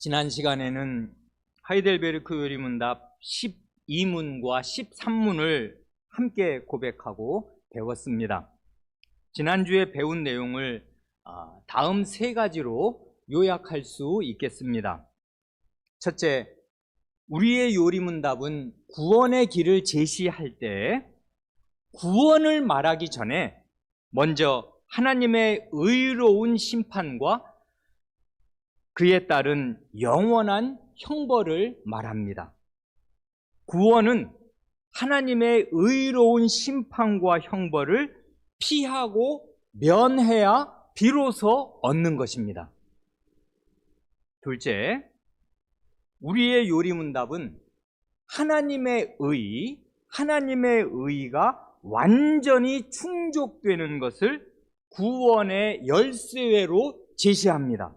지난 시간에는 하이델베르크 요리문답 12문과 13문을 함께 고백하고 배웠습니다. 지난주에 배운 내용을 다음 세 가지로 요약할 수 있겠습니다. 첫째, 우리의 요리문답은 구원의 길을 제시할 때 구원을 말하기 전에 먼저 하나님의 의로운 심판과 그에 따른 영원한 형벌을 말합니다. 구원은 하나님의 의로운 심판과 형벌을 피하고 면해야 비로소 얻는 것입니다. 둘째, 우리의 요리문답은 하나님의 의가 완전히 충족되는 것을 구원의 열쇠로 제시합니다.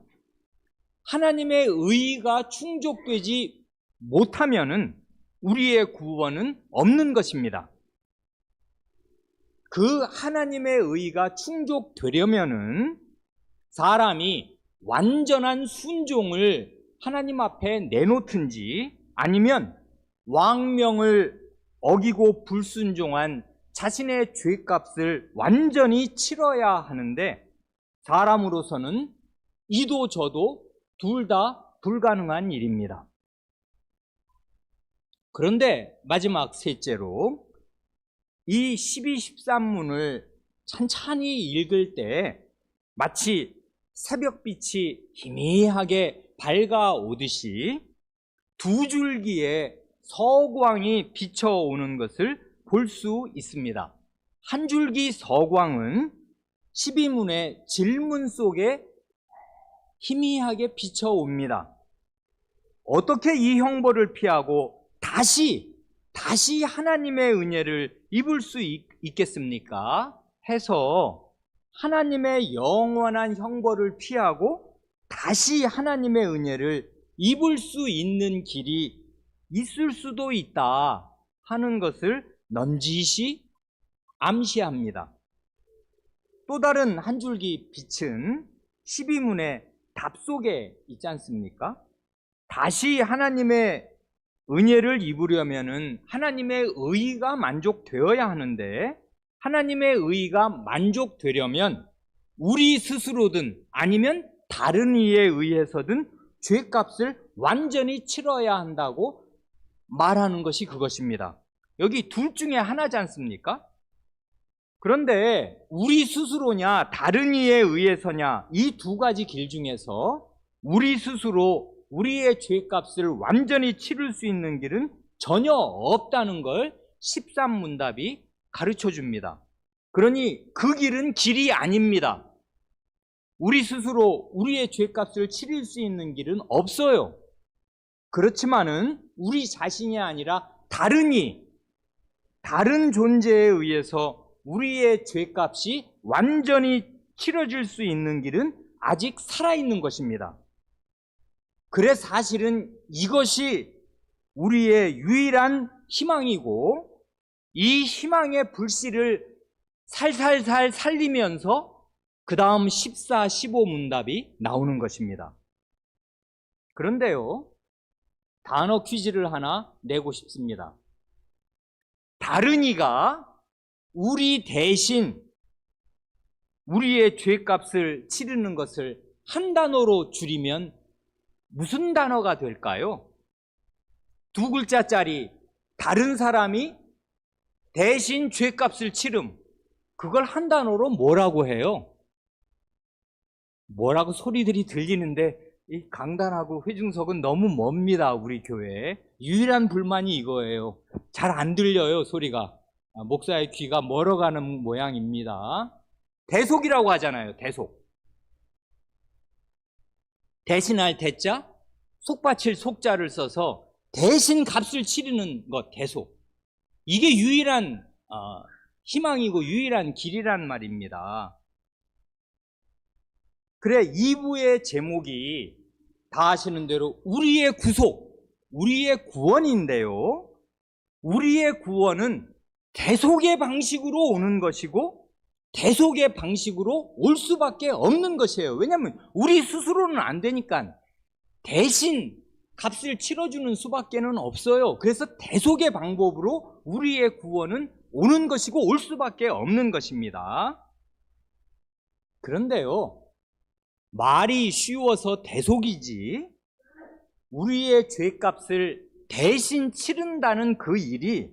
하나님의 의가 충족되지 못하면은 우리의 구원은 없는 것입니다. 그 하나님의 의가 충족되려면은 사람이 완전한 순종을 하나님 앞에 내놓든지 아니면 왕명을 어기고 불순종한 자신의 죄값을 완전히 치러야 하는데 사람으로서는 이도 저도 둘 다 불가능한 일입니다. 그런데 마지막 셋째로 이 12, 13문을 천천히 읽을 때 마치 새벽빛이 희미하게 밝아오듯이 두 줄기의 서광이 비춰오는 것을 볼 수 있습니다. 한 줄기 서광은 12문의 질문 속에 희미하게 비춰옵니다. 어떻게 이 형벌을 피하고 다시 하나님의 은혜를 입을 수 있겠습니까? 해서 하나님의 영원한 형벌을 피하고 다시 하나님의 은혜를 입을 수 있는 길이 있을 수도 있다 하는 것을 넌지시 암시합니다. 또 다른 한 줄기 빛은 12문의 답 속에 있지 않습니까? 다시 하나님의 은혜를 입으려면은 하나님의 의가 만족되어야 하는데 하나님의 의가 만족되려면 우리 스스로든 아니면 다른 이에 의해서든 죄값을 완전히 치러야 한다고 말하는 것이 그것입니다. 여기 둘 중에 하나지 않습니까? 그런데 우리 스스로냐 다른 이에 의해서냐 이 두 가지 길 중에서 우리 스스로 우리의 죄값을 완전히 치를 수 있는 길은 전혀 없다는 걸 13문답이 가르쳐 줍니다. 그러니 그 길은 길이 아닙니다. 우리 스스로 우리의 죄값을 치를 수 있는 길은 없어요. 그렇지만은 우리 자신이 아니라 다른 존재에 의해서 우리의 죄값이 완전히 치러질 수 있는 길은 아직 살아있는 것입니다. 그래 사실은 이것이 우리의 유일한 희망이고 이 희망의 불씨를 살살살 살리면서 그 다음 14, 15문답이 나오는 것입니다. 그런데요, 단어 퀴즈를 하나 내고 싶습니다. 다른 이가 우리 대신 우리의 죄값을 치르는 것을 한 단어로 줄이면 무슨 단어가 될까요? 두 글자짜리 다른 사람이 대신 죄값을 치름, 그걸 한 단어로 뭐라고 해요? 뭐라고 소리들이 들리는데 이 강단하고 회중석은 너무 멉니다. 우리 교회에 유일한 불만이 이거예요. 잘 안 들려요, 소리가. 목사의 귀가 멀어가는 모양입니다. 대속이라고 하잖아요. 대속. 대신할 대자, 속바칠 속자를 써서 대신 값을 치르는 것, 대속. 이게 유일한 희망이고 유일한 길이란 말입니다. 그래 2부의 제목이 다 아시는 대로 우리의 구속, 우리의 구원인데요. 우리의 구원은 대속의 방식으로 오는 것이고 대속의 방식으로 올 수밖에 없는 것이에요. 왜냐하면 우리 스스로는 안 되니까 대신 값을 치러주는 수밖에는 없어요. 그래서 대속의 방법으로 우리의 구원은 오는 것이고 올 수밖에 없는 것입니다. 그런데요, 말이 쉬워서 대속이지 우리의 죄값을 대신 치른다는 그 일이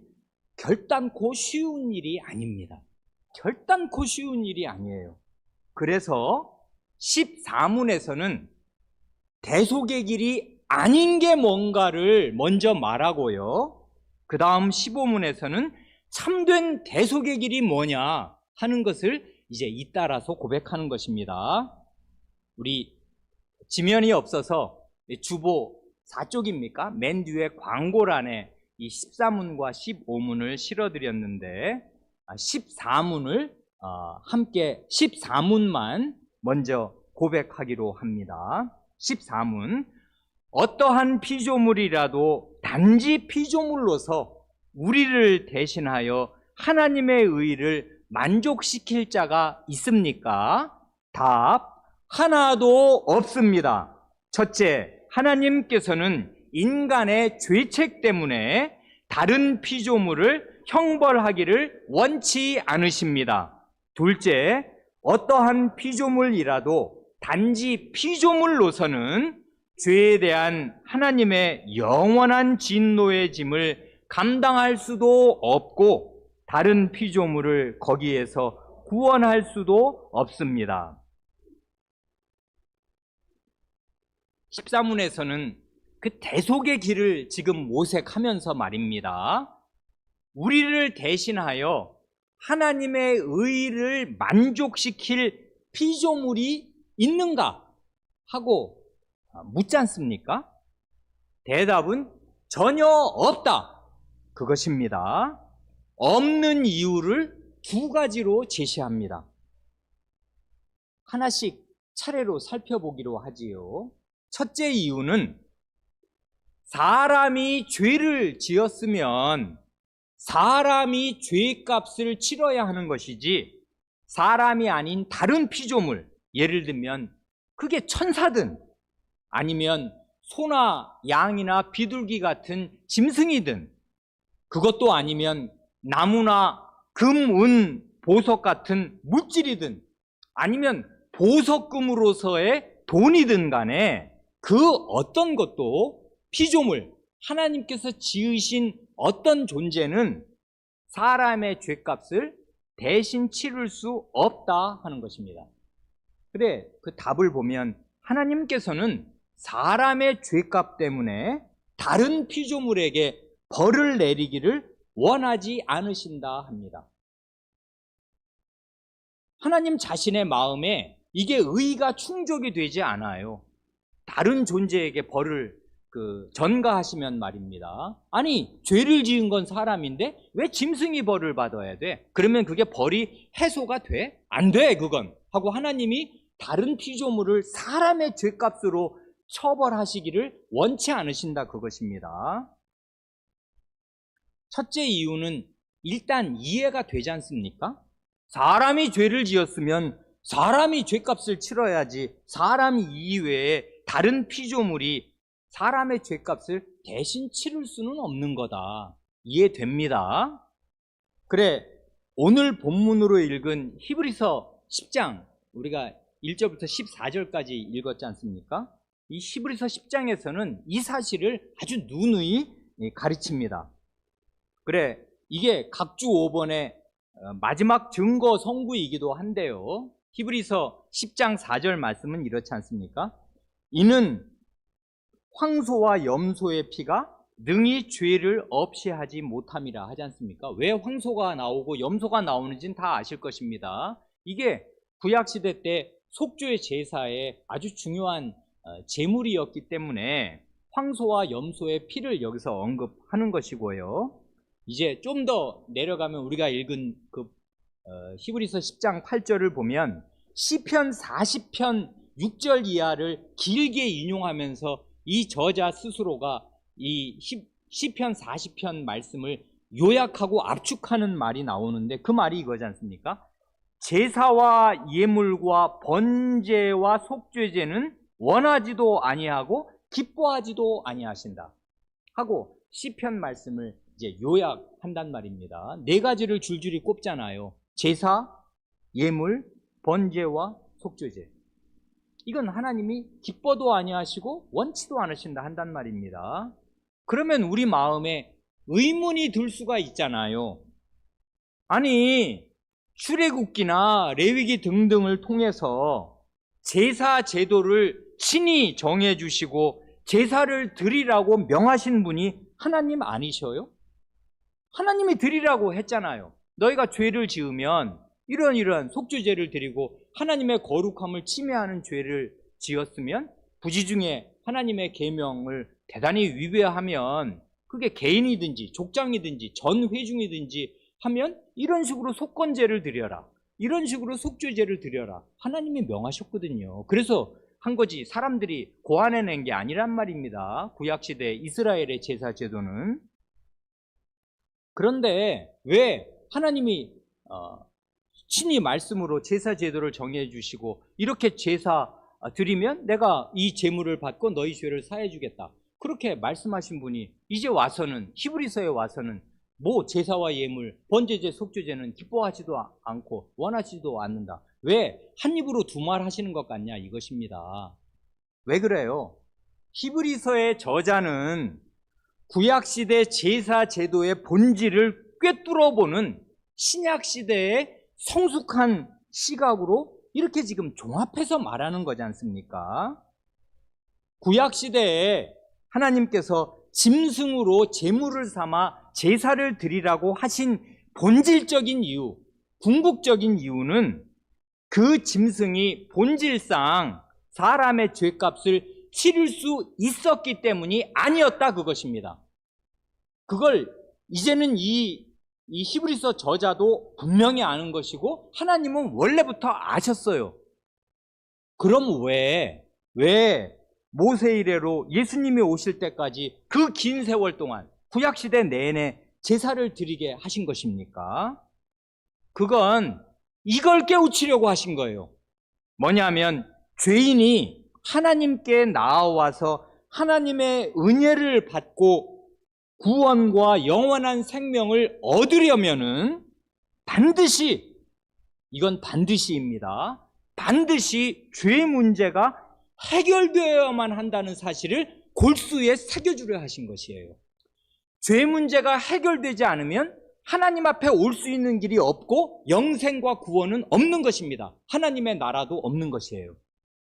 결단코 쉬운 일이 아닙니다. 결단코 쉬운 일이 아니에요. 그래서 14문에서는 대속의 길이 아닌 게 뭔가를 먼저 말하고요. 그 다음 15문에서는 참된 대속의 길이 뭐냐 하는 것을 이제 잇따라서 고백하는 것입니다. 우리 지면이 없어서 주보 4쪽입니까? 맨 뒤에 광고란에 이 14문과 15문을 실어드렸는데 14문을 함께 14문만 먼저 고백하기로 합니다. 14문, 어떠한 피조물이라도 단지 피조물로서 우리를 대신하여 하나님의 의를 만족시킬 자가 있습니까? 답, 하나도 없습니다. 첫째, 하나님께서는 인간의 죄책 때문에 다른 피조물을 형벌하기를 원치 않으십니다. 둘째, 어떠한 피조물이라도 단지 피조물로서는 죄에 대한 하나님의 영원한 진노의 짐을 감당할 수도 없고 다른 피조물을 거기에서 구원할 수도 없습니다. 14문에서는 그 대속의 길을 지금 모색하면서 말입니다. 우리를 대신하여 하나님의 의를 만족시킬 피조물이 있는가 하고 묻지 않습니까? 대답은 전혀 없다. 그것입니다. 없는 이유를 두 가지로 제시합니다. 하나씩 차례로 살펴보기로 하지요. 첫째 이유는 사람이 죄를 지었으면 사람이 죄값을 치러야 하는 것이지 사람이 아닌 다른 피조물, 예를 들면 그게 천사든 아니면 소나 양이나 비둘기 같은 짐승이든 그것도 아니면 나무나 금, 은, 보석 같은 물질이든 아니면 보석금으로서의 돈이든 간에 그 어떤 것도 피조물, 하나님께서 지으신 어떤 존재는 사람의 죄값을 대신 치를 수 없다 하는 것입니다. 그래, 그 답을 보면 하나님께서는 사람의 죄값 때문에 다른 피조물에게 벌을 내리기를 원하지 않으신다 합니다. 하나님 자신의 마음에 이게 의가 충족이 되지 않아요. 다른 존재에게 벌을 전가하시면 말입니다. 아니, 죄를 지은 건 사람인데 왜 짐승이 벌을 받아야 돼? 그러면 그게 벌이 해소가 돼? 안 돼, 그건. 하고 하나님이 다른 피조물을 사람의 죄값으로 처벌하시기를 원치 않으신다, 그것입니다. 첫째 이유는 일단 이해가 되지 않습니까? 사람이 죄를 지었으면 사람이 죄값을 치러야지 사람 이외에 다른 피조물이 사람의 죄값을 대신 치를 수는 없는 거다. 이해됩니다. 그래, 오늘 본문으로 읽은 히브리서 10장 우리가 1절부터 14절까지 읽었지 않습니까? 이 히브리서 10장에서는 이 사실을 아주 누누이 가르칩니다. 그래, 이게 각주 5번의 마지막 증거 성구이기도 한데요. 히브리서 10장 4절 말씀은 이렇지 않습니까? 이는 황소와 염소의 피가 능히 죄를 없이 하지 못함이라 하지 않습니까? 왜 황소가 나오고 염소가 나오는지는 다 아실 것입니다. 이게 구약시대 때 속죄 제사의 아주 중요한 제물이었기 때문에 황소와 염소의 피를 여기서 언급하는 것이고요. 이제 좀 더 내려가면 우리가 읽은 히브리서 10장 8절을 보면 시편 40편 6절 이하를 길게 인용하면서 이 저자 스스로가 이 시편 40편 말씀을 요약하고 압축하는 말이 나오는데 그 말이 이거지 않습니까? 제사와 예물과 번제와 속죄제는 원하지도 아니하고 기뻐하지도 아니하신다 하고 시편 말씀을 이제 요약한단 말입니다. 네 가지를 줄줄이 꼽잖아요. 제사, 예물, 번제와 속죄제. 이건 하나님이 기뻐도 아니하시고 원치도 않으신다 한단 말입니다. 그러면 우리 마음에 의문이 들 수가 있잖아요. 아니, 출애굽기나 레위기 등등을 통해서 제사 제도를 친히 정해주시고 제사를 드리라고 명하신 분이 하나님 아니셔요? 하나님이 드리라고 했잖아요. 너희가 죄를 지으면 이러한 속죄제를 드리고 하나님의 거룩함을 침해하는 죄를 지었으면 부지중에 하나님의 계명을 대단히 위배하면 그게 개인이든지 족장이든지 전회중이든지 하면 이런 식으로 속건제를 드려라, 이런 식으로 속죄제를 드려라 하나님이 명하셨거든요. 그래서 한 거지 사람들이 고안해낸 게 아니란 말입니다. 구약시대 이스라엘의 제사 제도는. 그런데 왜 하나님이 친히 말씀으로 제사 제도를 정해 주시고 이렇게 제사 드리면 내가 이 제물을 받고 너희 죄를 사해 주겠다 그렇게 말씀하신 분이 이제 와서는 히브리서에 와서는 뭐 제사와 예물, 번제제, 속죄제는 기뻐하지도 않고 원하지도 않는다. 왜 한 입으로 두 말 하시는 것 같냐 이것입니다. 왜 그래요? 히브리서의 저자는 구약시대 제사 제도의 본질을 꿰뚫어보는 신약시대의 성숙한 시각으로 이렇게 지금 종합해서 말하는 거지 않습니까? 구약시대에 하나님께서 짐승으로 제물을 삼아 제사를 드리라고 하신 본질적인 이유, 궁극적인 이유는 그 짐승이 본질상 사람의 죄값을 치를 수 있었기 때문이 아니었다 그것입니다. 그걸 이제는 이 히브리서 저자도 분명히 아는 것이고 하나님은 원래부터 아셨어요. 그럼 왜 모세 이래로 예수님이 오실 때까지 그 긴 세월 동안 구약시대 내내 제사를 드리게 하신 것입니까? 그건 이걸 깨우치려고 하신 거예요. 뭐냐면 죄인이 하나님께 나아와서 하나님의 은혜를 받고 구원과 영원한 생명을 얻으려면은 이건 반드시입니다. 반드시 죄 문제가 해결되어야만 한다는 사실을 골수에 새겨주려 하신 것이에요. 죄 문제가 해결되지 않으면 하나님 앞에 올 수 있는 길이 없고 영생과 구원은 없는 것입니다. 하나님의 나라도 없는 것이에요.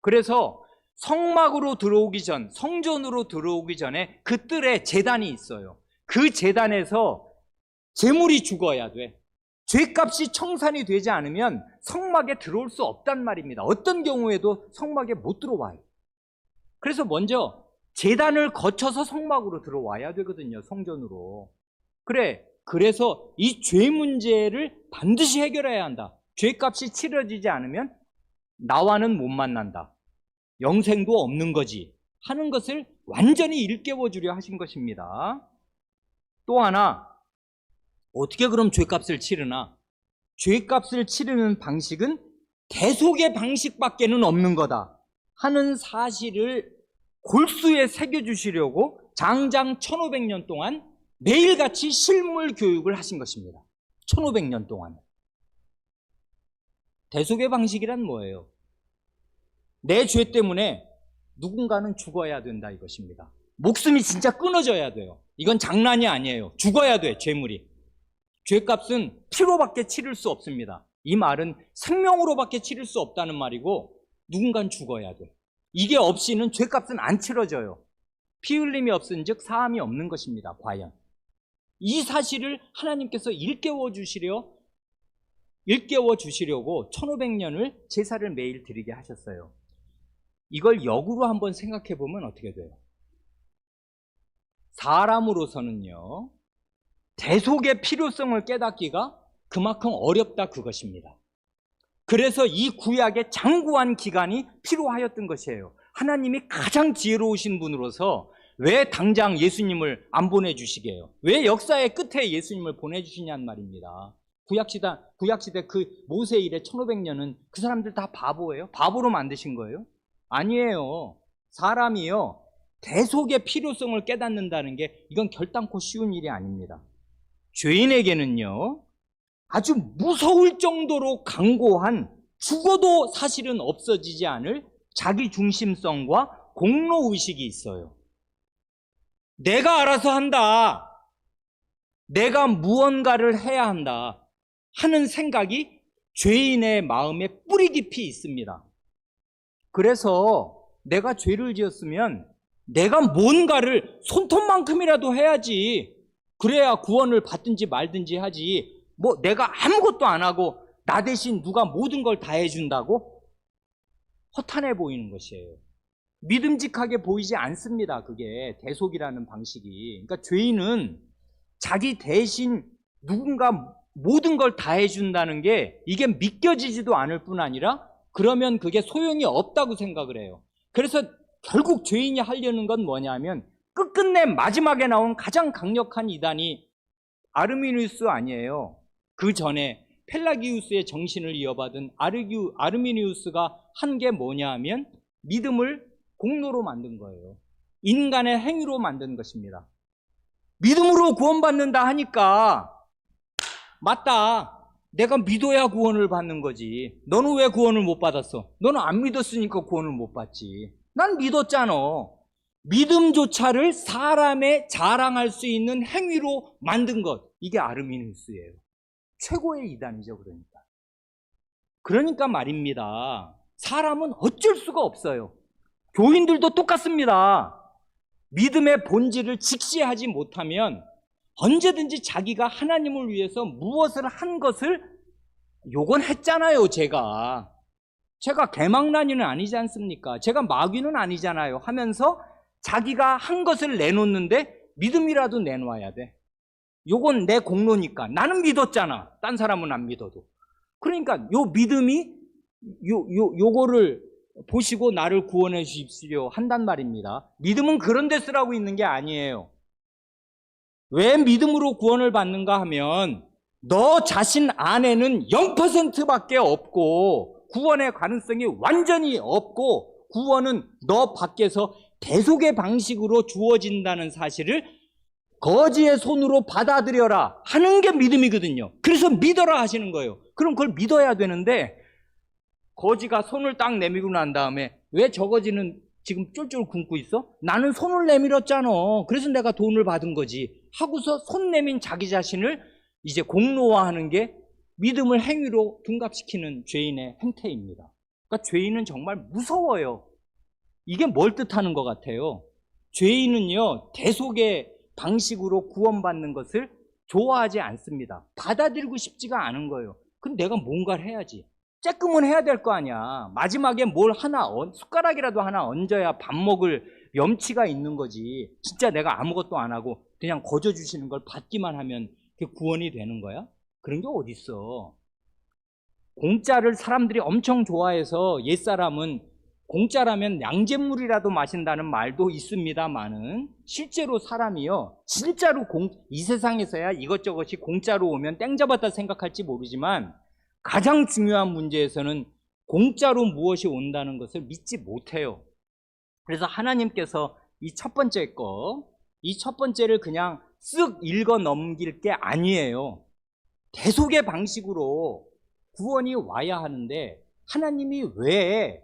그래서 성막으로 들어오기 전, 성전으로 들어오기 전에 그 뜰에 제단이 있어요. 그 제단에서 제물이 죽어야 돼. 죄값이 청산이 되지 않으면 성막에 들어올 수 없단 말입니다. 어떤 경우에도 성막에 못 들어와요. 그래서 먼저 제단을 거쳐서 성막으로 들어와야 되거든요. 성전으로. 그래서 이 죄 문제를 반드시 해결해야 한다. 죄값이 치러지지 않으면 나와는 못 만난다. 영생도 없는 거지 하는 것을 완전히 일깨워 주려 하신 것입니다. 또 하나, 어떻게 그럼 죄값을 치르나? 죄값을 치르는 방식은 대속의 방식밖에는 없는 거다 하는 사실을 골수에 새겨주시려고 장장 1500년 동안 매일같이 실물 교육을 하신 것입니다. 1500년 동안. 대속의 방식이란 뭐예요? 내 죄 때문에 누군가는 죽어야 된다 이것입니다. 목숨이 진짜 끊어져야 돼요. 이건 장난이 아니에요. 죽어야 돼, 죄물이. 죄값은 피로밖에 치를 수 없습니다. 이 말은 생명으로밖에 치를 수 없다는 말이고 누군가는 죽어야 돼. 이게 없이는 죄값은 안 치러져요. 피 흘림이 없은즉 사함이 없는 것입니다. 과연 이 사실을 하나님께서 일깨워 주시려고 1500년을 제사를 매일 드리게 하셨어요. 이걸 역으로 한번 생각해 보면 어떻게 돼요? 사람으로서는요, 대속의 필요성을 깨닫기가 그만큼 어렵다 그것입니다. 그래서 이 구약의 장구한 기간이 필요하였던 것이에요. 하나님이 가장 지혜로우신 분으로서 왜 당장 예수님을 안 보내주시게요? 왜 역사의 끝에 예수님을 보내주시냔 말입니다. 구약시대 그 모세 이래 1500년은 그 사람들 다 바보예요? 바보로 만드신 거예요? 아니에요. 사람이요, 대속의 필요성을 깨닫는다는 게 이건 결단코 쉬운 일이 아닙니다. 죄인에게는요, 아주 무서울 정도로 강고한, 죽어도 사실은 없어지지 않을 자기 중심성과 공로의식이 있어요. 내가 알아서 한다, 내가 무언가를 해야 한다 하는 생각이 죄인의 마음에 뿌리 깊이 있습니다. 그래서 내가 죄를 지었으면 내가 뭔가를 손톱만큼이라도 해야지, 그래야 구원을 받든지 말든지 하지, 뭐 내가 아무것도 안 하고 나 대신 누가 모든 걸 다 해준다고? 허탄해 보이는 것이에요. 믿음직하게 보이지 않습니다. 그게 대속이라는 방식이. 그러니까 죄인은 자기 대신 누군가 모든 걸 다 해준다는 게 이게 믿겨지지도 않을 뿐 아니라 그러면 그게 소용이 없다고 생각을 해요. 그래서 결국 죄인이 하려는 건 뭐냐면 끝끝내 마지막에 나온 가장 강력한 이단이 아르미니우스 아니에요. 그 전에 펠라기우스의 정신을 이어받은 아르미니우스가 한 게 뭐냐 하면 믿음을 공로로 만든 거예요. 인간의 행위로 만든 것입니다. 믿음으로 구원받는다 하니까 맞다, 내가 믿어야 구원을 받는 거지. 너는 왜 구원을 못 받았어? 너는 안 믿었으니까 구원을 못 받지. 난 믿었잖아. 믿음조차를 사람의 자랑할 수 있는 행위로 만든 것, 이게 아르미니우스예요. 최고의 이단이죠. 그러니까 말입니다, 사람은 어쩔 수가 없어요. 교인들도 똑같습니다. 믿음의 본질을 직시하지 못하면 언제든지 자기가 하나님을 위해서 무엇을 한 것을, 요건 했잖아요. 제가 개망나니는 아니지 않습니까? 제가 마귀는 아니잖아요 하면서 자기가 한 것을 내놓는데 믿음이라도 내놔야 돼. 요건 내 공로니까. 나는 믿었잖아, 딴 사람은 안 믿어도. 그러니까 요 믿음이 요거를 보시고 나를 구원해 주십시오 한단 말입니다. 믿음은 그런 데 쓰라고 있는 게 아니에요. 왜 믿음으로 구원을 받는가 하면 너 자신 안에는 0%밖에 없고 구원의 가능성이 완전히 없고 구원은 너 밖에서 대속의 방식으로 주어진다는 사실을 거지의 손으로 받아들여라 하는 게 믿음이거든요. 그래서 믿어라 하시는 거예요. 그럼 그걸 믿어야 되는데 거지가 손을 딱 내밀고 난 다음에 왜 저 거지는 지금 쫄쫄 굶고 있어? 나는 손을 내밀었잖아. 그래서 내가 돈을 받은 거지 하고서 손 내민 자기 자신을 이제 공로화하는 게 믿음을 행위로 둔갑시키는 죄인의 행태입니다. 그러니까 죄인은 정말 무서워요. 이게 뭘 뜻하는 것 같아요? 죄인은요, 대속의 방식으로 구원받는 것을 좋아하지 않습니다. 받아들이고 싶지가 않은 거예요. 근데 내가 뭔가를 해야지. 쬐끔은 해야 될 거 아니야. 마지막에 뭘 하나, 숟가락이라도 하나 얹어야 밥 먹을 염치가 있는 거지. 진짜 내가 아무것도 안 하고 그냥 거저 주시는 걸 받기만 하면 그게 구원이 되는 거야? 그런 게 어딨어. 공짜를 사람들이 엄청 좋아해서 옛사람은 공짜라면 양잿물이라도 마신다는 말도 있습니다만은 실제로 사람이요, 진짜로 이 세상에서야 이것저것이 공짜로 오면 땡 잡았다 생각할지 모르지만 가장 중요한 문제에서는 공짜로 무엇이 온다는 것을 믿지 못해요. 그래서 하나님께서 이 첫 번째를 그냥 쓱 읽어 넘길 게 아니에요. 대속의 방식으로 구원이 와야 하는데 하나님이 왜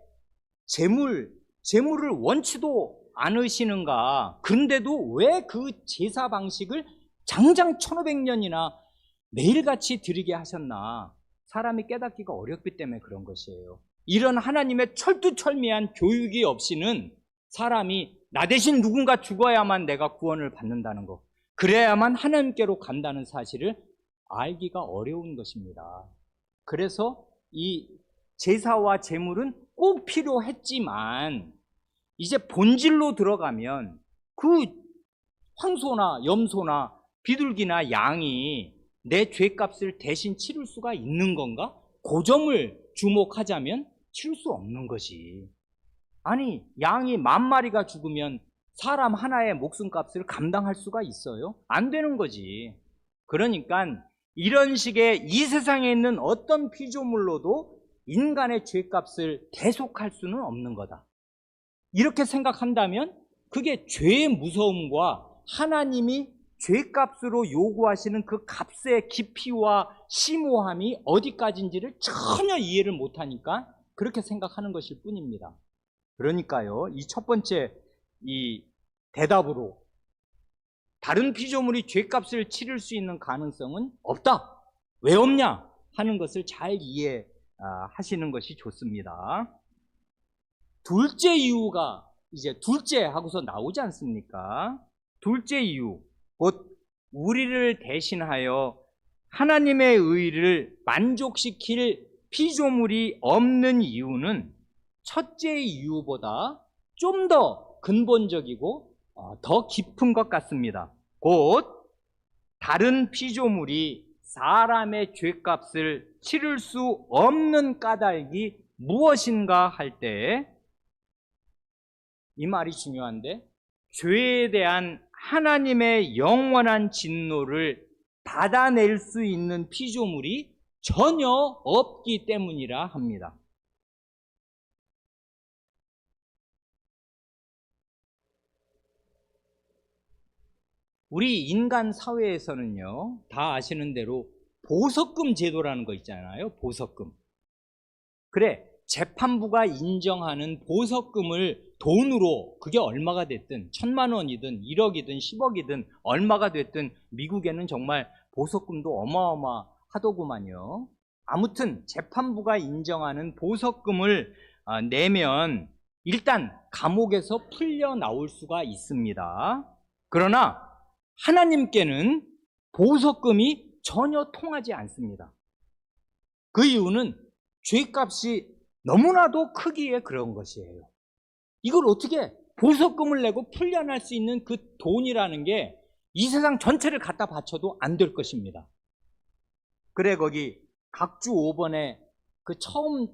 재물을 원치도 않으시는가? 그런데도 왜 그 제사 방식을 장장 1500년이나 매일같이 드리게 하셨나? 사람이 깨닫기가 어렵기 때문에 그런 것이에요. 이런 하나님의 철두철미한 교육이 없이는 사람이 나 대신 누군가 죽어야만 내가 구원을 받는다는 것, 그래야만 하나님께로 간다는 사실을 알기가 어려운 것입니다. 그래서 이 제사와 제물은 꼭 필요했지만 이제 본질로 들어가면 그 황소나 염소나 비둘기나 양이 내 죄값을 대신 치를 수가 있는 건가? 그 점을 주목하자면 치를 수 없는 것이. 아니, 양이 10,000마리가 죽으면 사람 하나의 목숨값을 감당할 수가 있어요? 안 되는 거지. 그러니까 이런 식의 이 세상에 있는 어떤 피조물로도 인간의 죄값을 대속할 수는 없는 거다. 이렇게 생각한다면 그게 죄의 무서움과 하나님이 죄값으로 요구하시는 그 값의 깊이와 심오함이 어디까지인지를 전혀 이해를 못하니까 그렇게 생각하는 것일 뿐입니다. 그러니까요, 이 첫 번째 이 대답으로 다른 피조물이 죄값을 치를 수 있는 가능성은 없다. 왜 없냐? 하는 것을 잘 이해하시는 것이 좋습니다. 둘째 이유가 이제 둘째 하고서 나오지 않습니까? 둘째 이유, 곧 우리를 대신하여 하나님의 의를 만족시킬 피조물이 없는 이유는 첫째 이유보다 좀 더 근본적이고 더 깊은 것 같습니다. 곧 다른 피조물이 사람의 죄값을 치를 수 없는 까닭이 무엇인가 할 때 이 말이 중요한데, 죄에 대한 하나님의 영원한 진노를 받아낼 수 있는 피조물이 전혀 없기 때문이라 합니다. 우리 인간 사회에서는요, 다 아시는 대로 보석금 제도라는 거 있잖아요. 보석금. 그래, 재판부가 인정하는 보석금을 돈으로, 그게 얼마가 됐든 1,000만 원이든 1억이든 10억이든 얼마가 됐든 미국에는 정말 보석금도 어마어마하더구만요. 아무튼 재판부가 인정하는 보석금을 내면 일단 감옥에서 풀려 나올 수가 있습니다. 그러나 하나님께는 보석금이 전혀 통하지 않습니다. 그 이유는 죄값이 너무나도 크기에 그런 것이에요. 이걸 어떻게 보석금을 내고 풀려날 수 있는 그 돈이라는 게 이 세상 전체를 갖다 바쳐도 안 될 것입니다. 그래, 거기 각주 5번에 그 처음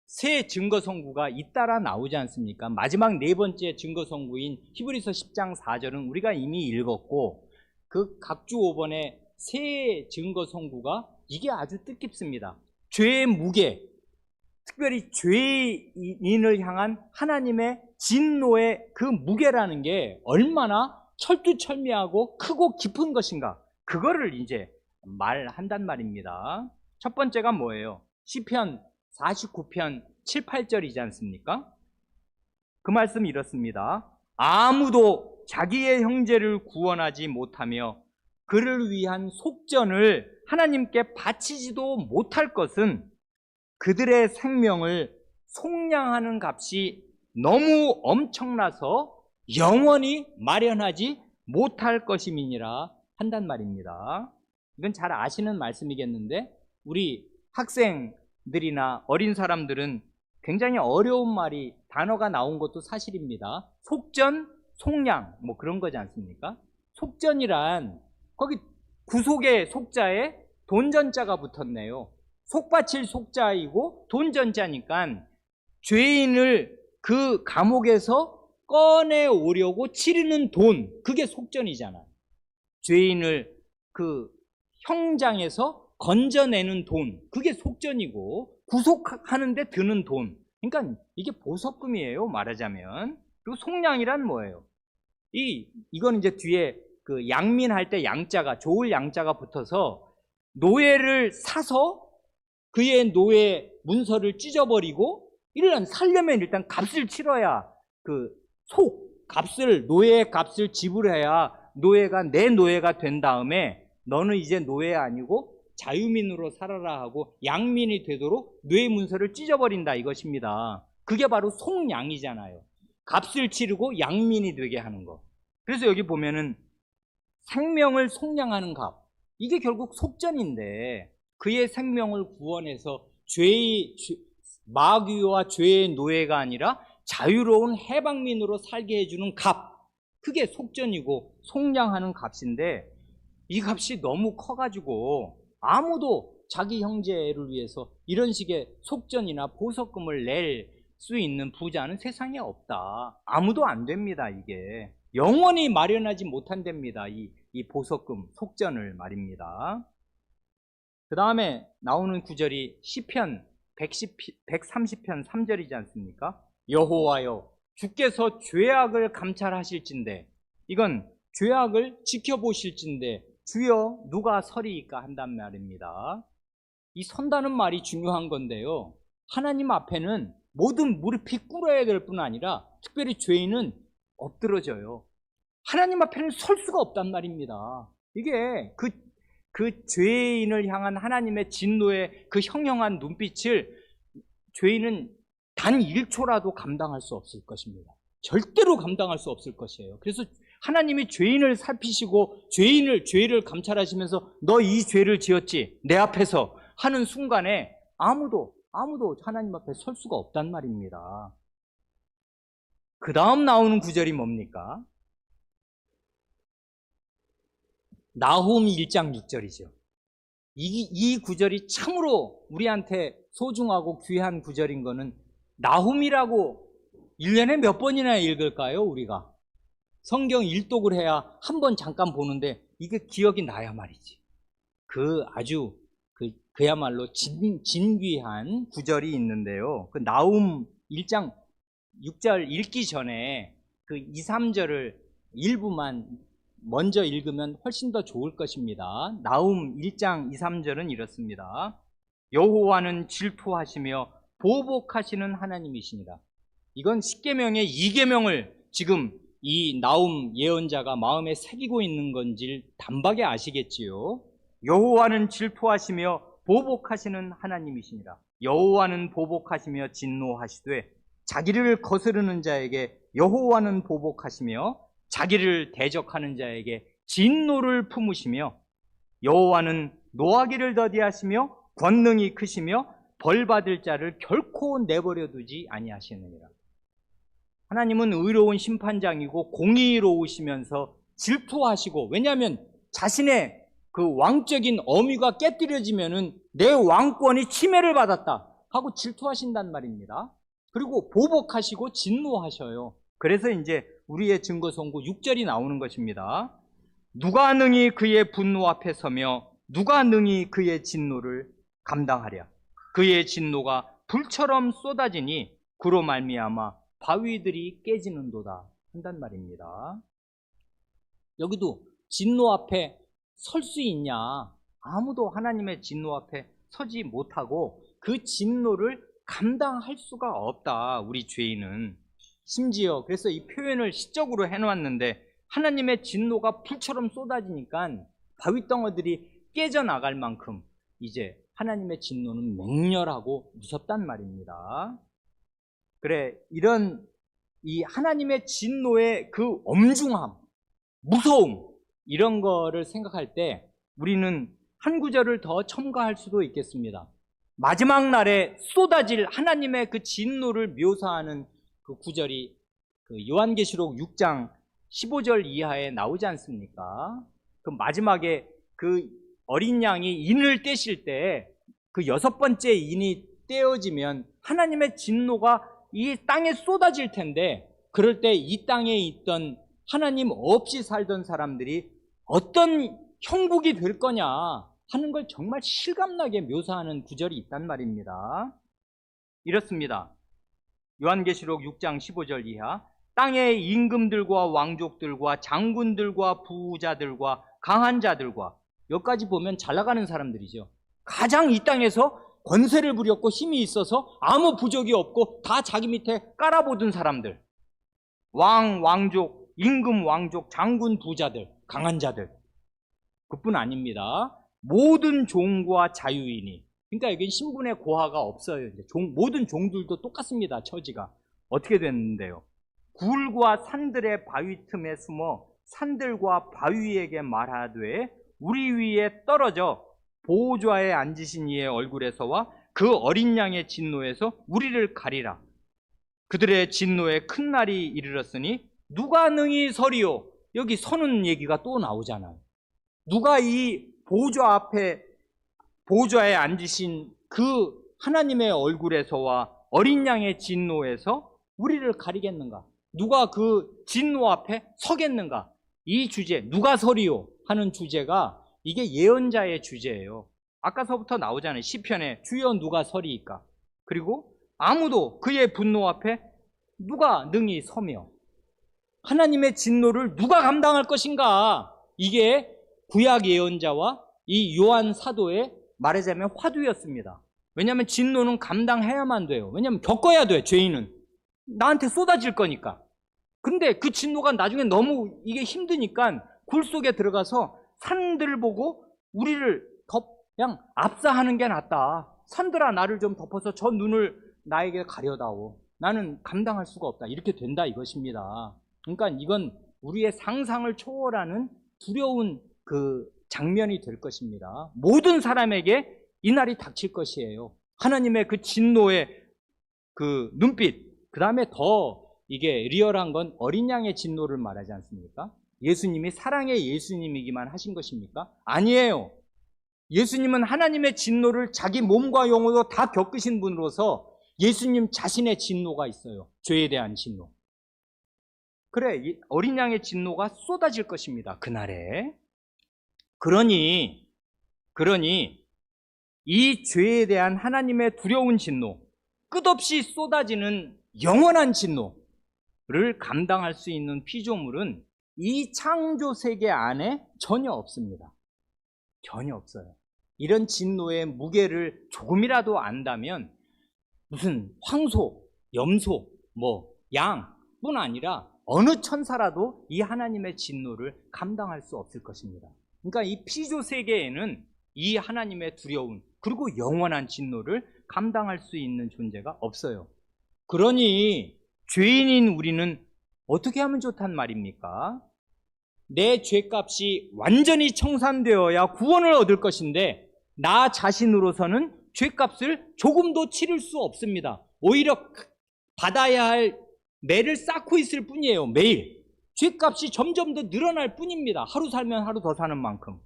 새 증거선구가 잇따라 나오지 않습니까? 마지막 네 번째 증거선구인 히브리서 10장 4절은 우리가 이미 읽었고, 그 각주 5번의 새 증거선구가 이게 아주 뜻깊습니다. 죄의 무게, 특별히 죄인을 향한 하나님의 진노의 그 무게라는 게 얼마나 철두철미하고 크고 깊은 것인가, 그거를 이제 말한단 말입니다. 첫 번째가 뭐예요? 시편 49편 7, 8절이지 않습니까? 그 말씀이 이렇습니다. 아무도 자기의 형제를 구원하지 못하며 그를 위한 속전을 하나님께 바치지도 못할 것은 그들의 생명을 속량하는 값이 너무 엄청나서 영원히 마련하지 못할 것임이니라 한단 말입니다. 이건 잘 아시는 말씀이겠는데, 우리 학생들이나 어린 사람들은 굉장히 어려운 말이, 단어가 나온 것도 사실입니다. 속전, 속량, 뭐 그런 거지 않습니까? 속전이란 거기 구속의 속자에 돈전자가 붙었네요. 속바칠 속자이고 돈전자니까 죄인을 그 감옥에서 꺼내오려고 치르는 돈, 그게 속전이잖아요. 죄인을 그 형장에서 건져내는 돈, 그게 속전이고, 구속하는데 드는 돈, 그러니까 이게 보석금이에요, 말하자면. 그리고 속량이란 뭐예요? 이건 이제 뒤에 그 양민할 때 양자가, 좋을 양자가 붙어서 노예를 사서 그의 노예 문서를 찢어버리고, 살려면 일단 값을 치러야, 노예의 값을 지불해야 노예가 내 노예가 된 다음에 너는 이제 노예 아니고 자유민으로 살아라 하고 양민이 되도록 뇌 문서를 찢어버린다, 이것입니다. 그게 바로 속량이잖아요. 값을 치르고 양민이 되게 하는 거. 그래서 여기 보면은 생명을 속량하는 값, 이게 결국 속전인데, 그의 생명을 구원해서 마귀와 죄의 노예가 아니라 자유로운 해방민으로 살게 해주는 값, 그게 속전이고 속량하는 값인데, 이 값이 너무 커가지고 아무도 자기 형제를 위해서 이런 식의 속전이나 보석금을 낼 수 있는 부자는 세상에 없다. 아무도 안 됩니다. 이게 영원히 마련하지 못한답니다. 이 보석금, 속전을 말입니다. 그 다음에 나오는 구절이 시편 130편 3절이지 않습니까? 여호와여, 주께서 죄악을 감찰하실진대, 이건 죄악을 지켜보실진대 주여 누가 서리이까 한단 말입니다. 이 선다는 말이 중요한 건데요, 하나님 앞에는 모든 무릎이 꿇어야 될 뿐 아니라 특별히 죄인은 엎드러져요. 하나님 앞에는 설 수가 없단 말입니다. 이게 그 죄인을 향한 하나님의 진노의 그 형형한 눈빛을 죄인은 단 1초라도 감당할 수 없을 것입니다. 절대로 감당할 수 없을 것이에요. 그래서 하나님이 죄인을 살피시고 죄를 감찰하시면서 너 이 죄를 지었지 내 앞에서 하는 순간에 아무도 하나님 앞에 설 수가 없단 말입니다. 그 다음 나오는 구절이 뭡니까? 나훔 1장 6절이죠. 이 구절이 참으로 우리한테 소중하고 귀한 구절인 거는, 나훔이라고 1년에 몇 번이나 읽을까요, 우리가? 성경 일독을 해야 한 번 잠깐 보는데 이게 기억이 나야 말이지. 그야말로 진귀한 구절이 있는데요. 그 나훔 1장 6절 읽기 전에 그 2, 3절을 일부만 먼저 읽으면 훨씬 더 좋을 것입니다. 나훔 1장 2, 3절은 이렇습니다. 여호와는 질투하시며 보복하시는 하나님이시니라. 이건 십계명의 2계명을 지금 이 나훔 예언자가 마음에 새기고 있는 건지 단박에 아시겠지요. 여호와는 질투하시며 보복하시는 하나님이시니라. 여호와는 보복하시며 진노하시되 자기를 거스르는 자에게 여호와는 보복하시며 자기를 대적하는 자에게 진노를 품으시며 여호와는 노하기를 더디하시며 권능이 크시며 벌받을 자를 결코 내버려 두지 아니하시느니라. 하나님은 의로운 심판장이고 공의로우시면서 질투하시고, 왜냐하면 자신의 그 왕적인 어미가 깨뜨려지면은 내 왕권이 침해를 받았다 하고 질투하신단 말입니다. 그리고 보복하시고 진노하셔요. 그래서 이제 우리의 증거선고 6절이 나오는 것입니다. 누가 능히 그의 분노 앞에 서며 누가 능히 그의 진노를 감당하랴. 그의 진노가 불처럼 쏟아지니 그로 말미암아 바위들이 깨지는도다 한단 말입니다. 여기도 진노 앞에 설 수 있냐? 아무도 하나님의 진노 앞에 서지 못하고 그 진노를 감당할 수가 없다, 우리 죄인은. 심지어 그래서 이 표현을 시적으로 해놓았는데, 하나님의 진노가 불처럼 쏟아지니까 바위덩어들이 깨져나갈 만큼 이제 하나님의 진노는 맹렬하고 무섭단 말입니다. 그래, 이런 이 하나님의 진노의 그 엄중함, 무서움, 이런 거를 생각할 때 우리는 한 구절을 더 첨가할 수도 있겠습니다. 마지막 날에 쏟아질 하나님의 그 진노를 묘사하는 그 구절이 그 요한계시록 6장 15절 이하에 나오지 않습니까? 그 마지막에 그 어린 양이 인을 떼실 때 그 6번째 인이 떼어지면 하나님의 진노가 이 땅에 쏟아질 텐데, 그럴 때 이 땅에 있던 하나님 없이 살던 사람들이 어떤 형국이 될 거냐 하는 걸 정말 실감나게 묘사하는 구절이 있단 말입니다. 이렇습니다. 요한계시록 6장 15절 이하, 땅의 임금들과 왕족들과 장군들과 부자들과 강한 자들과, 여기까지 보면 잘 나가는 사람들이죠. 가장 이 땅에서 권세를 부렸고 힘이 있어서 아무 부족이 없고 다 자기 밑에 깔아보던 사람들, 왕족, 임금 왕족, 장군 부자들, 강한 자들, 그뿐 아닙니다. 모든 종과 자유인이, 그러니까 여기 신분의 고하가 없어요. 이제 모든 종들도 똑같습니다. 처지가 어떻게 됐는데요? 굴과 산들의 바위 틈에 숨어 산들과 바위에게 말하되 우리 위에 떨어져 보호좌에 앉으신 이의 얼굴에서와 그 어린 양의 진노에서 우리를 가리라. 그들의 진노에 큰 날이 이르렀으니 누가 능히 서리요? 여기 서는 얘기가 또 나오잖아요. 누가 이 보호좌에 앉으신 그 하나님의 얼굴에서와 어린 양의 진노에서 우리를 가리겠는가? 누가 그 진노 앞에 서겠는가? 이 주제, 누가 서리요? 하는 주제가 이게 예언자의 주제예요. 아까서부터 나오잖아요. 시편에 주여 누가 서리이까? 그리고 아무도 그의 분노 앞에 누가 능히 서며 하나님의 진노를 누가 감당할 것인가? 이게 구약 예언자와 이 요한 사도의 말하자면 화두였습니다. 왜냐하면 진노는 감당해야만 돼요. 왜냐하면 겪어야 돼. 죄인은 나한테 쏟아질 거니까. 근데 그 진노가 나중에 너무 이게 힘드니까 굴 속에 들어가서 산들을 보고 우리를 그냥 압사하는 게 낫다. 산들아, 나를 좀 덮어서 저 눈을 나에게 가려다오. 나는 감당할 수가 없다. 이렇게 된다 이것입니다. 그러니까 이건 우리의 상상을 초월하는 두려운 그 장면이 될 것입니다. 모든 사람에게 이 날이 닥칠 것이에요. 하나님의 그 진노의 그 눈빛, 그 다음에 더 이게 리얼한 건 어린 양의 진노를 말하지 않습니까? 예수님이 사랑의 예수님이기만 하신 것입니까? 아니에요. 예수님은 하나님의 진노를 자기 몸과 영으로 다 겪으신 분으로서 예수님 자신의 진노가 있어요. 죄에 대한 진노. 그래, 어린 양의 진노가 쏟아질 것입니다. 그날에. 그러니 이 죄에 대한 하나님의 두려운 진노, 끝없이 쏟아지는 영원한 진노를 감당할 수 있는 피조물은 이 창조 세계 안에 전혀 없습니다. 전혀 없어요. 이런 진노의 무게를 조금이라도 안다면 무슨 황소, 염소, 양뿐 아니라 어느 천사라도 이 하나님의 진노를 감당할 수 없을 것입니다. 그러니까 이 피조 세계에는 이 하나님의 두려움 그리고 영원한 진노를 감당할 수 있는 존재가 없어요. 그러니 죄인인 우리는 어떻게 하면 좋단 말입니까? 내 죄값이 완전히 청산되어야 구원을 얻을 것인데 나 자신으로서는 죄값을 조금도 치를 수 없습니다. 오히려 받아야 할 매를 쌓고 있을 뿐이에요. 매일 죄값이 점점 더 늘어날 뿐입니다. 하루 살면 하루 더 사는 만큼.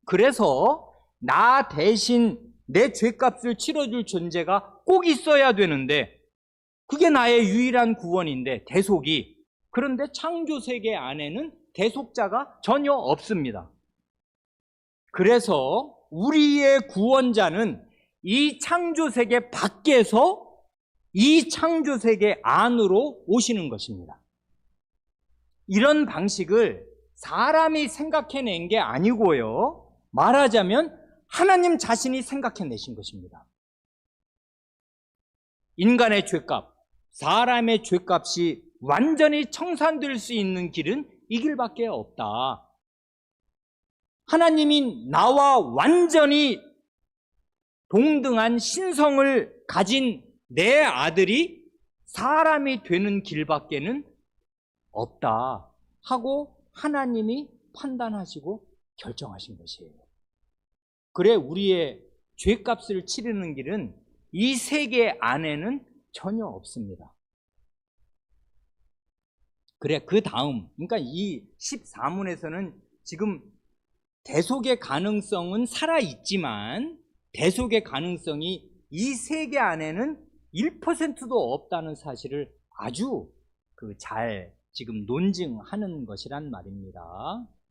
그래서 나 대신 내 죄값을 치러줄 존재가 꼭 있어야 되는데 그게 나의 유일한 구원인데 대속이. 그런데 창조세계 안에는 대속자가 전혀 없습니다. 그래서 우리의 구원자는 이 창조세계 밖에서 이 창조세계 안으로 오시는 것입니다. 이런 방식을 사람이 생각해낸 게 아니고요. 말하자면 하나님 자신이 생각해내신 것입니다. 인간의 죄값, 사람의 죄값이 완전히 청산될 수 있는 길은 이 길밖에 없다. 하나님이 나와 완전히 동등한 신성을 가진 내 아들이 사람이 되는 길밖에는 없다 하고 하나님이 판단하시고 결정하신 것이에요. 그래 우리의 죄값을 치르는 길은 이 세계 안에는 전혀 없습니다. 그래 그 다음, 그러니까 이 14문에서는 지금 대속의 가능성은 살아있지만 대속의 가능성이 이 세계 안에는 1%도 없다는 사실을 아주 잘 지금 논증하는 것이란 말입니다.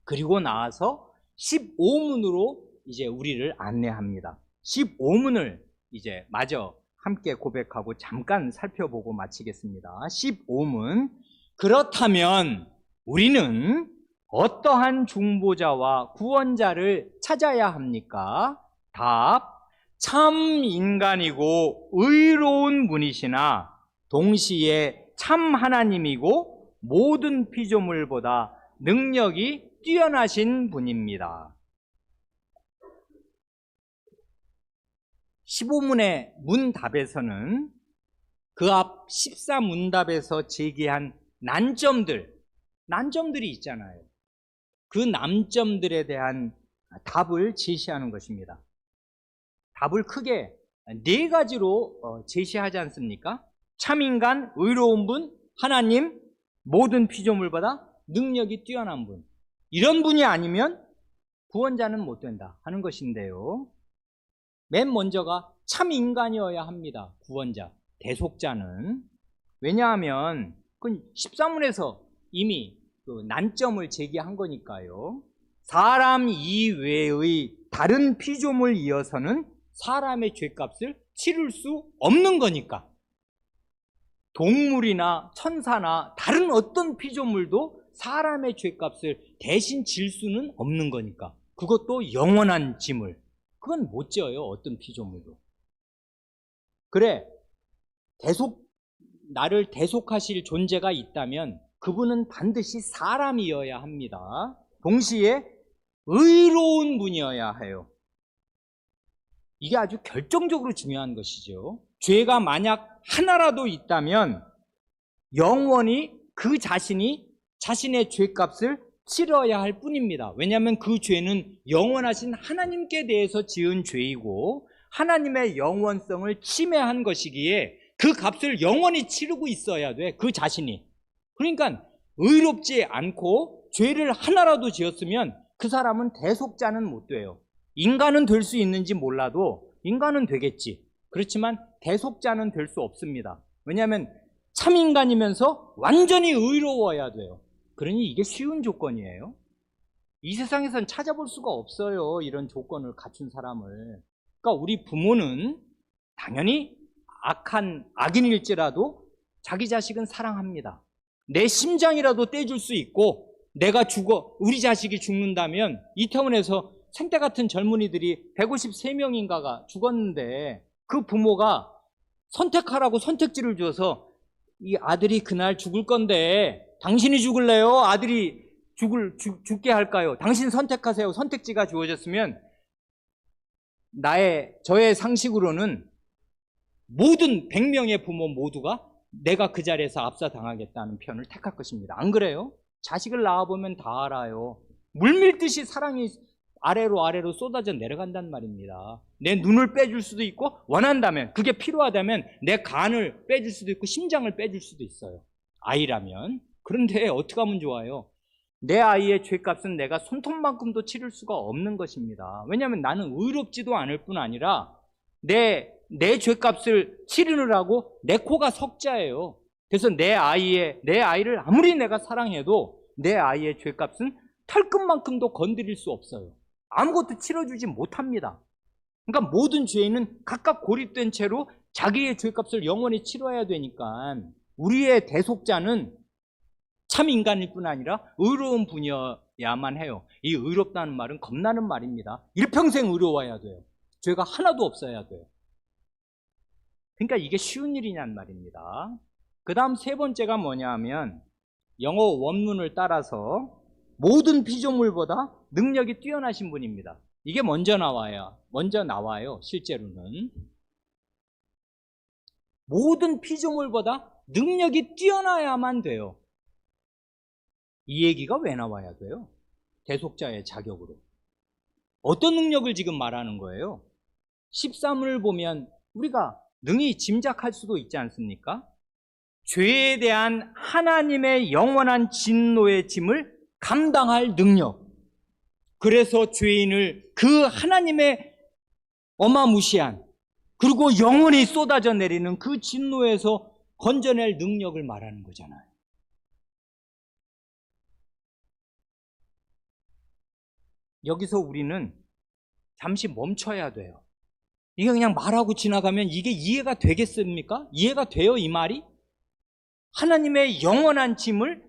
그리고 나와서 15문으로 이제 우리를 안내합니다. 15문을 이제 마저 함께 고백하고 잠깐 살펴보고 마치겠습니다. 15문. 그렇다면 우리는 어떠한 중보자와 구원자를 찾아야 합니까? 답. 참 인간이고 의로운 분이시나 동시에 참 하나님이고 모든 피조물보다 능력이 뛰어나신 분입니다. 15문의 문답에서는 그 앞 14문답에서 제기한 난점들이 있잖아요. 그 난점들에 대한 답을 제시하는 것입니다. 답을 크게 4가지로 제시하지 않습니까? 참인간, 의로운 분, 하나님, 모든 피조물보다 능력이 뛰어난 분. 이런 분이 아니면 구원자는 못 된다 하는 것인데요. 맨 먼저가 참인간이어야 합니다. 구원자, 대속자는. 왜냐하면 13문에서 이미 그 난점을 제기한 거니까요. 사람 이외의 다른 피조물 이어서는 사람의 죄값을 치를 수 없는 거니까. 동물이나 천사나 다른 어떤 피조물도 사람의 죄값을 대신 질 수는 없는 거니까. 그것도 영원한 짐을. 그건 못 져요, 어떤 피조물도. 그래, 나를 대속하실 존재가 있다면 그분은 반드시 사람이어야 합니다. 동시에 의로운 분이어야 해요. 이게 아주 결정적으로 중요한 것이죠. 죄가 만약 하나라도 있다면 영원히 그 자신이 자신의 죄값을 치러야 할 뿐입니다. 왜냐하면 그 죄는 영원하신 하나님께 대해서 지은 죄이고 하나님의 영원성을 침해한 것이기에 그 값을 영원히 치르고 있어야 돼, 그 자신이. 그러니까 의롭지 않고 죄를 하나라도 지었으면 그 사람은 대속자는 못 돼요. 인간은 될 수 있는지 몰라도 인간은 되겠지. 그렇지만 대속자는 될 수 없습니다. 왜냐하면 참인간이면서 완전히 의로워야 돼요. 그러니 이게 쉬운 조건이에요. 이 세상에선 찾아볼 수가 없어요, 이런 조건을 갖춘 사람을. 그러니까 우리 부모는 당연히 악인일지라도 자기 자식은 사랑합니다. 내 심장이라도 떼줄 수 있고 내가 우리 자식이 죽는다면, 이태원에서 생때 같은 젊은이들이 153명인가가 죽었는데 그 부모가 선택하라고 선택지를 줘서 이 아들이 그날 죽을 건데 당신이 죽을래요? 아들이 죽게 할까요? 당신 선택하세요. 선택지가 주어졌으면 저의 상식으로는 모든 100명의 부모 모두가 내가 그 자리에서 압사당하겠다는 편을 택할 것입니다. 안 그래요? 자식을 낳아보면 다 알아요. 물밀듯이 사랑이 아래로 쏟아져 내려간단 말입니다. 내 눈을 빼줄 수도 있고, 원한다면, 그게 필요하다면 내 간을 빼줄 수도 있고 심장을 빼줄 수도 있어요, 아이라면. 그런데 어떻게 하면 좋아요? 내 아이의 죄값은 내가 손톱만큼도 치를 수가 없는 것입니다. 왜냐하면 나는 의롭지도 않을 뿐 아니라 내 죄값을 치르느라고 내 코가 석자예요. 그래서 내 아이를 아무리 내가 사랑해도 내 아이의 죄값은 털끝만큼도 건드릴 수 없어요. 아무것도 치러주지 못합니다. 그러니까 모든 죄인은 각각 고립된 채로 자기의 죄값을 영원히 치러야 되니까 우리의 대속자는 참 인간일 뿐 아니라 의로운 분이어야만 해요. 이 의롭다는 말은 겁나는 말입니다. 일평생 의로워야 돼요. 죄가 하나도 없어야 돼요. 그러니까 이게 쉬운 일이냔 말입니다. 그 다음 세 번째가 뭐냐 하면, 영어 원문을 따라서 모든 피조물보다 능력이 뛰어나신 분입니다. 이게 먼저 나와요, 실제로는. 모든 피조물보다 능력이 뛰어나야만 돼요. 이 얘기가 왜 나와야 돼요? 대속자의 자격으로. 어떤 능력을 지금 말하는 거예요? 13을 보면 우리가 능히 짐작할 수도 있지 않습니까? 죄에 대한 하나님의 영원한 진노의 짐을 감당할 능력. 그래서 죄인을 그 하나님의 어마무시한, 그리고 영원히 쏟아져 내리는 그 진노에서 건져낼 능력을 말하는 거잖아요. 여기서 우리는 잠시 멈춰야 돼요. 이게 그냥 말하고 지나가면 이게 이해가 되겠습니까? 이해가 돼요, 이 말이? 하나님의 영원한 짐을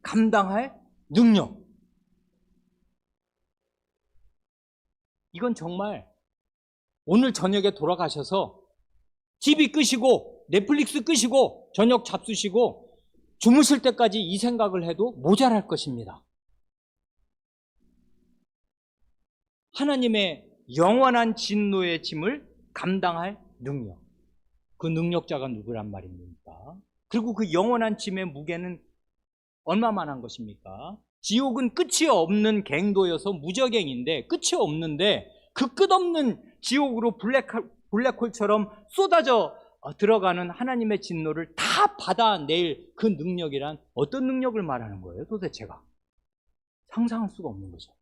감당할 능력. 이건 정말 오늘 저녁에 돌아가셔서 TV 끄시고 넷플릭스 끄시고 저녁 잡수시고 주무실 때까지 이 생각을 해도 모자랄 것입니다. 하나님의 영원한 진노의 짐을 감당할 능력. 그 능력자가 누구란 말입니까? 그리고 그 영원한 짐의 무게는 얼마만한 것입니까? 지옥은 끝이 없는 갱도여서 무저갱인데, 끝이 없는데 그 끝없는 지옥으로 블랙홀처럼 쏟아져 들어가는 하나님의 진노를 다 받아낼 그 능력이란 어떤 능력을 말하는 거예요, 도대체가? 상상할 수가 없는 거죠.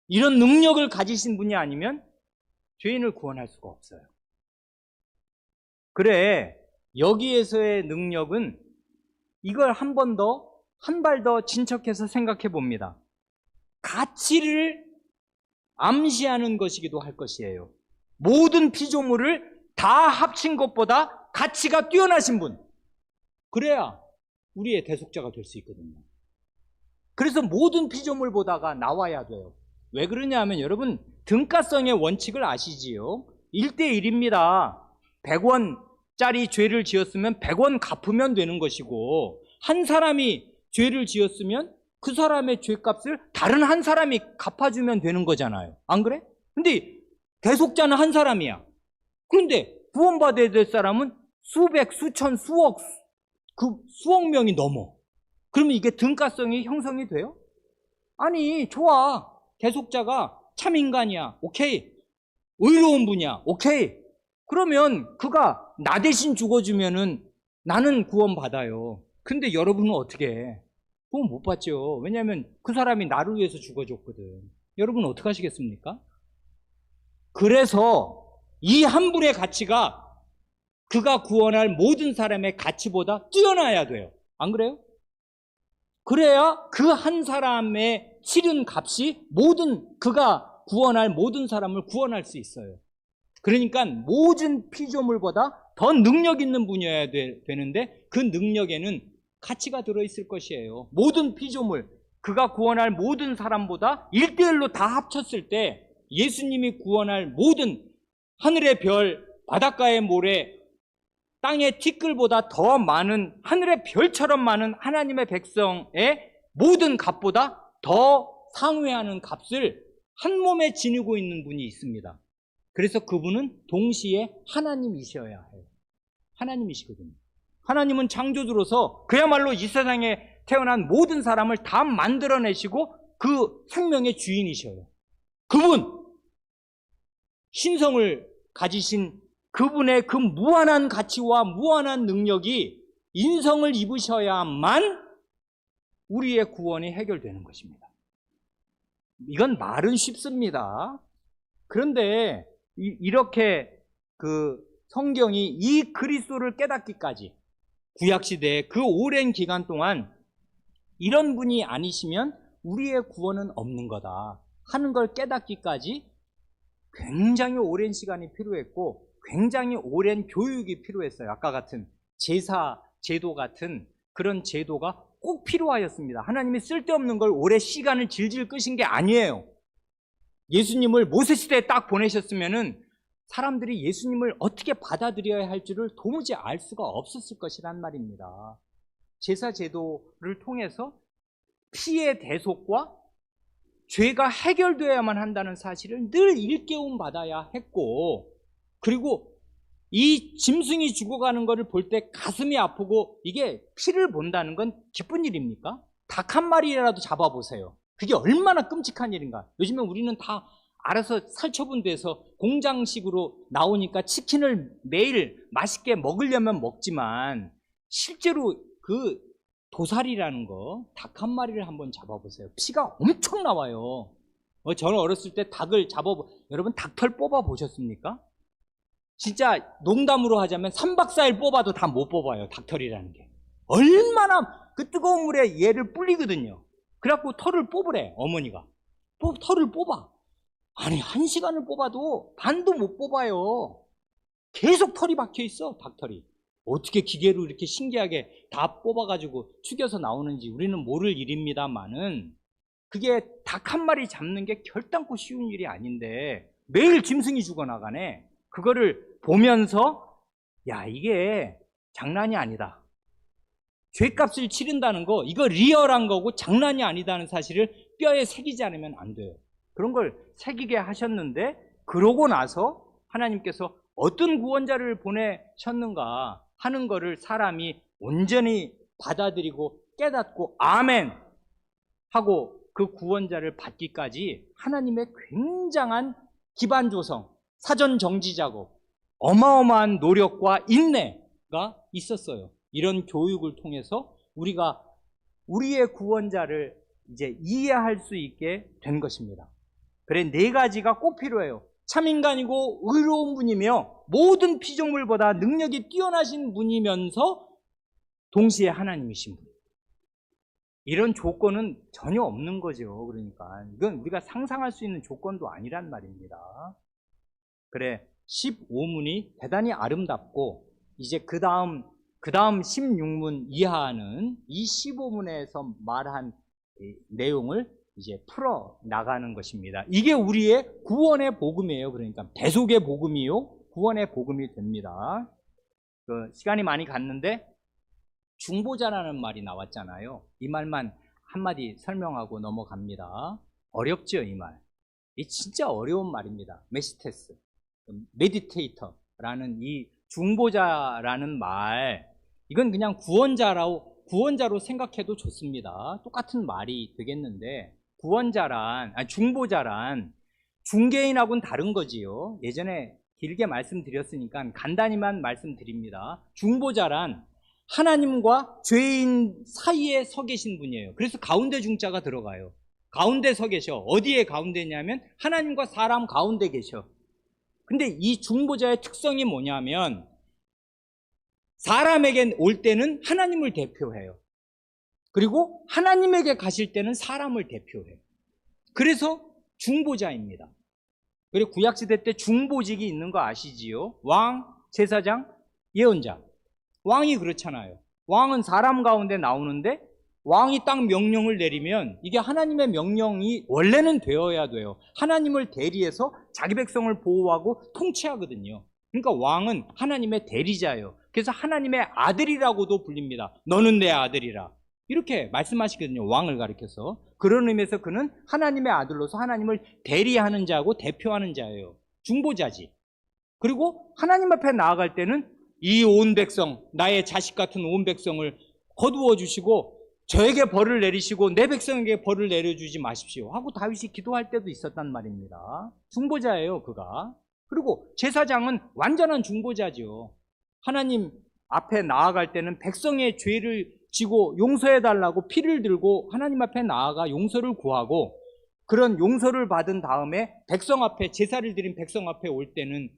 이런 능력을 가지신 분이 아니면 죄인을 구원할 수가 없어요. 그래, 여기에서의 능력은 이걸 한 발 더 진척해서 생각해 봅니다. 가치를 암시하는 것이기도 할 것이에요. 모든 피조물을 다 합친 것보다 가치가 뛰어나신 분, 그래야 우리의 대속자가 될 수 있거든요. 그래서 모든 피조물보다가 나와야 돼요. 왜 그러냐 하면 여러분 등가성의 원칙을 아시지요? 1대1입니다. 100원짜리 죄를 지었으면 100원 갚으면 되는 것이고, 한 사람이 죄를 지었으면 그 사람의 죄값을 다른 한 사람이 갚아주면 되는 거잖아요. 안 그래? 근데 대속자는 한 사람이야. 그런데 구원받아야 될 사람은 수백, 수천, 수억, 수억 명이 넘어. 그러면 이게 등가성이 형성이 돼요? 아니, 좋아. 대속자가 참 인간이야. 오케이. 의로운 분이야. 오케이. 그러면 그가 나 대신 죽어주면은 나는 구원받아요. 근데 여러분은 어떻게 해? 구원 못 받죠. 왜냐하면 그 사람이 나를 위해서 죽어줬거든. 여러분은 어떻게 하시겠습니까? 그래서 이 한 분의 가치가 그가 구원할 모든 사람의 가치보다 뛰어나야 돼요. 안 그래요? 그래야 그 한 사람의 치른 값이 그가 구원할 모든 사람을 구원할 수 있어요. 그러니까 모든 피조물보다 더 능력 있는 분이어야 되는데 그 능력에는 가치가 들어있을 것이에요. 모든 피조물, 그가 구원할 모든 사람보다 1대1로 다 합쳤을 때 예수님이 구원할 모든 하늘의 별, 바닷가의 모래, 땅의 티끌보다 더 많은, 하늘의 별처럼 많은 하나님의 백성의 모든 값보다 더 상회하는 값을 한 몸에 지니고 있는 분이 있습니다. 그래서 그분은 동시에 하나님이셔야 해요. 하나님이시거든요. 하나님은 창조주로서 그야말로 이 세상에 태어난 모든 사람을 다 만들어내시고 그 생명의 주인이셔요. 그분, 신성을 가지신 그분의 그 무한한 가치와 무한한 능력이 인성을 입으셔야만 우리의 구원이 해결되는 것입니다. 이건 말은 쉽습니다. 그런데 이렇게 그 성경이 이 그리스도를 깨닫기까지 구약시대에 그 오랜 기간 동안 이런 분이 아니시면 우리의 구원은 없는 거다 하는 걸 깨닫기까지 굉장히 오랜 시간이 필요했고 굉장히 오랜 교육이 필요했어요. 아까 같은 제사 제도 같은 그런 제도가 꼭 필요하였습니다. 하나님이 쓸데없는 걸 오래 시간을 질질 끄신 게 아니에요. 예수님을 모세시대에 딱 보내셨으면은 사람들이 예수님을 어떻게 받아들여야 할지를 도무지 알 수가 없었을 것이란 말입니다. 제사 제도를 통해서 피의 대속과 죄가 해결되어야만 한다는 사실을 늘 일깨움 받아야 했고, 그리고 이 짐승이 죽어가는 것을 볼 때 가슴이 아프고 이게 피를 본다는 건 기쁜 일입니까? 닭 한 마리라도 잡아보세요. 그게 얼마나 끔찍한 일인가. 요즘에 우리는 다 알아서 살처분돼서 공장식으로 나오니까 치킨을 매일 맛있게 먹으려면 먹지만 실제로 그 도살이라는 거, 닭 한 마리를 한번 잡아보세요. 피가 엄청 나와요. 저는 어렸을 때 닭을 여러분 닭털 뽑아 보셨습니까? 진짜 농담으로 하자면 3박 4일 뽑아도 다 못 뽑아요. 닭털이라는 게 얼마나 그 뜨거운 물에 얘를 불리거든요. 그래갖고 털을 뽑으래 어머니가. 털을 뽑아. 아니 1시간을 뽑아도 반도 못 뽑아요. 계속 털이 박혀 있어. 닭털이 어떻게 기계로 이렇게 신기하게 다 뽑아가지고 축여서 나오는지 우리는 모를 일입니다만은, 그게 닭 한 마리 잡는 게 결단코 쉬운 일이 아닌데 매일 짐승이 죽어나가네. 그거를 보면서 야, 이게 장난이 아니다. 죄값을 치른다는 거, 이거 리얼한 거고 장난이 아니다는 사실을 뼈에 새기지 않으면 안 돼요. 그런 걸 새기게 하셨는데, 그러고 나서 하나님께서 어떤 구원자를 보내셨는가 하는 거를 사람이 온전히 받아들이고 깨닫고 아멘 하고 그 구원자를 받기까지 하나님의 굉장한 기반 조성, 사전 정지 작업, 어마어마한 노력과 인내가 있었어요. 이런 교육을 통해서 우리가 우리의 구원자를 이제 이해할 수 있게 된 것입니다. 그래, 4가지가 꼭 필요해요. 참인간이고 의로운 분이며 모든 피조물보다 능력이 뛰어나신 분이면서 동시에 하나님이신 분. 이런 조건은 전혀 없는 거죠. 그러니까 이건 우리가 상상할 수 있는 조건도 아니란 말입니다. 그래, 15문이 대단히 아름답고, 이제 그 다음 그 다음 16문 이하는 이 15문에서 말한 내용을 이제 풀어 나가는 것입니다. 이게 우리의 구원의 복음이에요. 그러니까 대속의 복음이요, 구원의 복음이 됩니다. 시간이 많이 갔는데 중보자라는 말이 나왔잖아요. 이 말만 한마디 설명하고 넘어갑니다. 어렵죠, 이 말. 이 진짜 어려운 말입니다. 메시테스, 메디테이터라는 이 중보자라는 말, 이건 그냥 구원자로 생각해도 좋습니다. 똑같은 말이 되겠는데, 중보자란 중개인하고는 다른 거지요. 예전에 길게 말씀드렸으니까 간단히만 말씀드립니다. 중보자란 하나님과 죄인 사이에 서 계신 분이에요. 그래서 가운데 중자가 들어가요. 가운데 서 계셔. 어디에 가운데냐면 하나님과 사람 가운데 계셔. 근데 이 중보자의 특성이 뭐냐면 사람에게 올 때는 하나님을 대표해요. 그리고 하나님에게 가실 때는 사람을 대표해요. 그래서 중보자입니다. 그리고 구약시대 때 중보직이 있는 거 아시지요? 왕, 제사장, 예언자. 왕이 그렇잖아요. 왕은 사람 가운데 나오는데 왕이 딱 명령을 내리면 이게 하나님의 명령이 원래는 되어야 돼요. 하나님을 대리해서 자기 백성을 보호하고 통치하거든요. 그러니까 왕은 하나님의 대리자예요. 그래서 하나님의 아들이라고도 불립니다. 너는 내 아들이라. 이렇게 말씀하시거든요. 왕을 가리켜서. 그런 의미에서 그는 하나님의 아들로서 하나님을 대리하는 자고 대표하는 자예요. 중보자지. 그리고 하나님 앞에 나아갈 때는 이 온 백성, 나의 자식 같은 온 백성을 거두어 주시고 저에게 벌을 내리시고 내 백성에게 벌을 내려주지 마십시오 하고 다윗이 기도할 때도 있었단 말입니다. 중보자예요, 그가. 그리고 제사장은 완전한 중보자죠. 하나님 앞에 나아갈 때는 백성의 죄를 지고 용서해달라고 피를 들고 하나님 앞에 나아가 용서를 구하고, 그런 용서를 받은 다음에 백성 앞에, 제사를 드린 백성 앞에 올 때는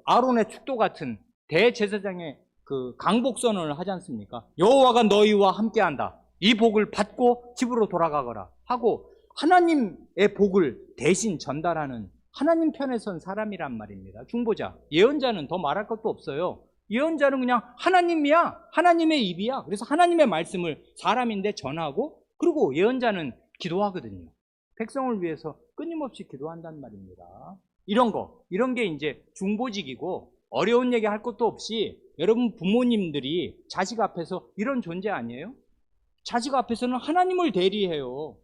아론의 축도 같은 대제사장의 그 강복선언을 하지 않습니까? 여호와가 너희와 함께한다. 이 복을 받고 집으로 돌아가거라 하고 하나님의 복을 대신 전달하는 하나님 편에 선 사람이란 말입니다. 중보자. 예언자는 더 말할 것도 없어요. 예언자는 그냥 하나님이야. 하나님의 입이야. 그래서 하나님의 말씀을 사람인데 전하고, 그리고 예언자는 기도하거든요. 백성을 위해서 끊임없이 기도한단 말입니다. 이런 게 이제 중보직이고, 어려운 얘기 할 것도 없이 여러분 부모님들이 자식 앞에서 이런 존재 아니에요? 자식 앞에서는 하나님을 대리해요.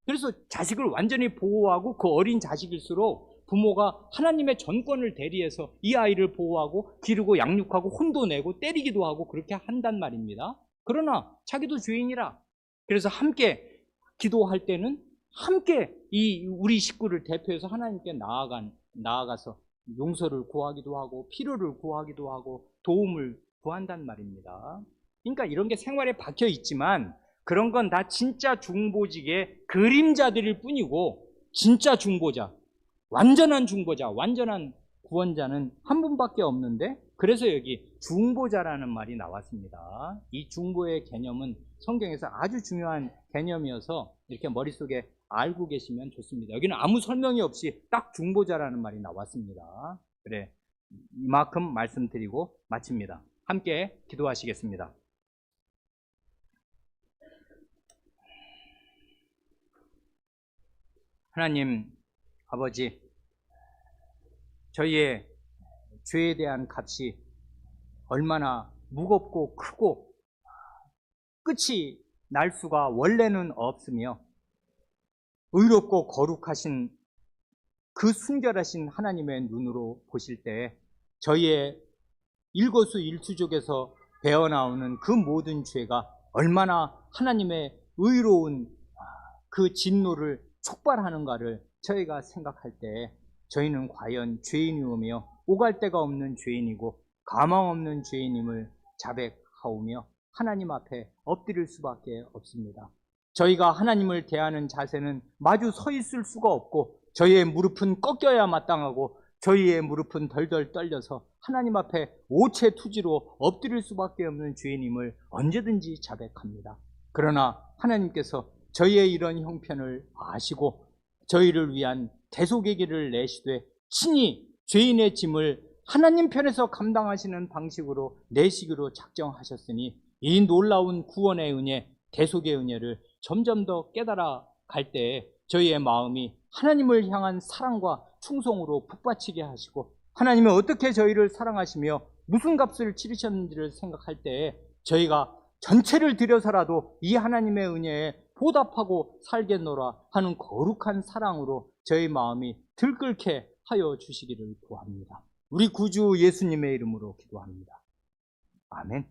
그래서 자식을 완전히 보호하고 그 어린 자식일수록 부모가 하나님의 전권을 대리해서 이 아이를 보호하고 기르고 양육하고 혼도 내고 때리기도 하고 그렇게 한단 말입니다. 그러나 자기도 죄인이라. 그래서 함께 기도할 때는 함께 이 우리 식구를 대표해서 하나님께 나아가서 용서를 구하기도 하고 필요를 구하기도 하고 도움을 구한단 말입니다. 그러니까 이런 게 생활에 박혀 있지만 그런 건 다 진짜 중보직의 그림자들일 뿐이고, 진짜 중보자, 완전한 중보자, 완전한 구원자는 한 분밖에 없는데, 그래서 여기 중보자라는 말이 나왔습니다. 이 중보의 개념은 성경에서 아주 중요한 개념이어서 이렇게 머릿속에 알고 계시면 좋습니다. 여기는 아무 설명이 없이 딱 중보자라는 말이 나왔습니다. 그래, 이만큼 말씀드리고 마칩니다. 함께 기도하시겠습니다. 하나님 아버지, 저희의 죄에 대한 값이 얼마나 무겁고 크고 끝이 날 수가 원래는 없으며, 의롭고 거룩하신 그 순결하신 하나님의 눈으로 보실 때 저희의 일거수일투족에서 배어나오는 그 모든 죄가 얼마나 하나님의 의로운 그 진노를 촉발하는가를 저희가 생각할 때 저희는 과연 죄인이오며 오갈 데가 없는 죄인이고 가망 없는 죄인임을 자백하오며 하나님 앞에 엎드릴 수밖에 없습니다. 저희가 하나님을 대하는 자세는 마주 서 있을 수가 없고 저희의 무릎은 꺾여야 마땅하고 저희의 무릎은 덜덜 떨려서 하나님 앞에 오체투지로 엎드릴 수밖에 없는 죄인임을 언제든지 자백합니다. 그러나 하나님께서 저희의 이런 형편을 아시고 저희를 위한 대속의 길을 내시되 친히 죄인의 짐을 하나님 편에서 감당하시는 방식으로 내시기로 작정하셨으니 이 놀라운 구원의 은혜, 대속의 은혜를 점점 더 깨달아 갈 때 저희의 마음이 하나님을 향한 사랑과 충성으로 북받치게 하시고, 하나님이 어떻게 저희를 사랑하시며 무슨 값을 치르셨는지를 생각할 때 저희가 전체를 들여서라도 이 하나님의 은혜에 보답하고 살겠노라 하는 거룩한 사랑으로 저희 마음이 들끓게 하여 주시기를 구합니다. 우리 구주 예수님의 이름으로 기도합니다. 아멘.